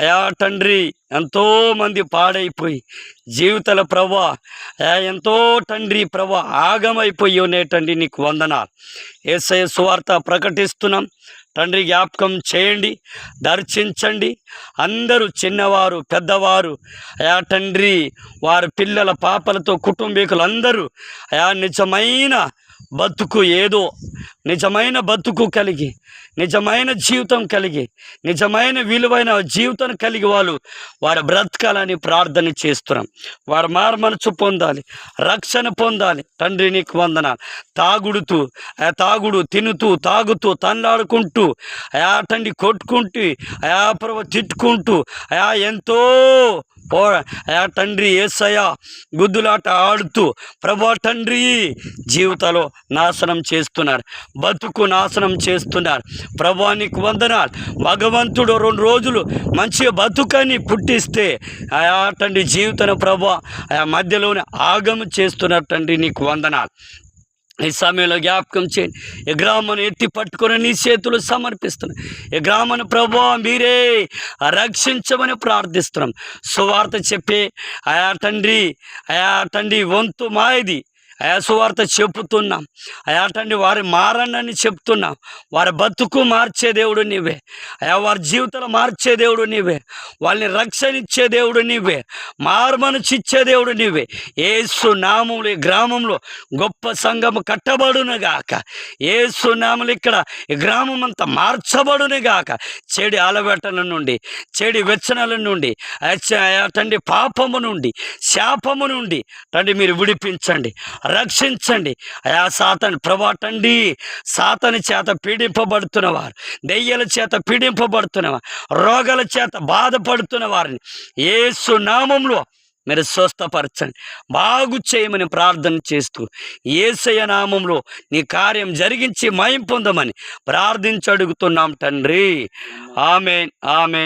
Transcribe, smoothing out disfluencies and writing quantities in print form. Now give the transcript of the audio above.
అయా తండ్రి, ఎంతోమంది పాడైపోయి జీవితాల ప్రభా, ఎంతో తండ్రి ప్రభా ఆగమైపోయి ఉన్నాయి తండ్రి. నీకు వందనాలు. యేసయ్య సువార్త ప్రకటిస్తున్నాం తండ్రి. జ్ఞాపకం చేయండి, దర్శించండి. అందరూ చిన్నవారు పెద్దవారు అయా తండ్రి, వారి పిల్లల పాపలతో కుటుంబీకులు అందరూ అయా నిజమైన బతుకు ఏదో నిజమైన బతుకు కలిగి, నిజమైన జీవితం కలిగి, నిజమైన విలువైన జీవితం కలిగి వారు బ్రతకాలని ప్రార్థన చేస్తున్నాం. వారు మారుమనసు పొందాలి, రక్షణ పొందాలి తండ్రి. నీకు వందనాలు. తాగుడు తినుతూ తాగుతూ తన్లాడుకుంటూ అయా తండ్రి కొట్టుకుంటూ అయా ప్రభు తిట్టుకుంటూ అయా ఎంతో అయా తండ్రి యేసయ్య గుద్దులాట ఆడుతూ ప్రభా తండ్రి జీవితాలు నాశనం చేస్తున్నారు, బతుకు నాశనం చేస్తున్నారు. ప్రభా నీకు వందనాలు. భగవంతుడు 2 రోజులు మంచిగా బతుకని పుట్టిస్తే అయా తండ్రి జీవితాన్ని ప్రభా ఆయా మధ్యలోనే ఆగమ చేస్తున్నారు తండ్రి. నీకు వందనాలు. ఈ సమయంలో జ్ఞాపకం చేయండి. ఈ గ్రామాన్ని ఎత్తి పట్టుకొని నీ చేతులు సమర్పిస్తున్నాం. ఈ గ్రామాన్ని ప్రభా మీరే రక్షించమని ప్రార్థిస్తున్నాం. సువార్త చెప్పే అయా తండ్రి వంతు మాది అయా సువార్త చెప్పుతున్నాం. అయా తండ్రి వారి మారనని చెప్తున్నాం. వారి బతుకు మార్చే దేవుడు నీవే అయా, వారి జీవితాలు మార్చే దేవుడు నీవే, వాళ్ళని రక్షణ ఇచ్చే దేవుడు నీవే, మారుమనసిచ్చే దేవుడు నీవే. యేసు నామములు ఈ గ్రామంలో గొప్ప సంఘము కట్టబడునుగాక. యేసు నామములు ఇక్కడ ఈ గ్రామం అంతా మార్చబడునుగాక. చెడు అలవాట్ల నుండి, చెడు వ్యసనాల నుండి అయా తండ్రి, పాపము నుండి, శాపము నుండి తండ్రి మీరు విడిపించండి, రక్షించండి. అయా సాతాను ప్రభా తండ్రి, సాతాను చేత పీడింపబడుతున్నవారు, దెయ్యాల చేత పీడింపబడుతున్నవారు, రోగాల చేత బాధపడుతున్న వారిని యేసు నామంలో మీరు స్వస్థపరచండి, బాగు చేయమని ప్రార్థన చేస్తూ యేసయ్య నామంలో నీ కార్యం జరిగించి మహిమ పొందమని ప్రార్థించి అడుగుతున్నాం తండ్రి. ఆమేన్, ఆమేన్.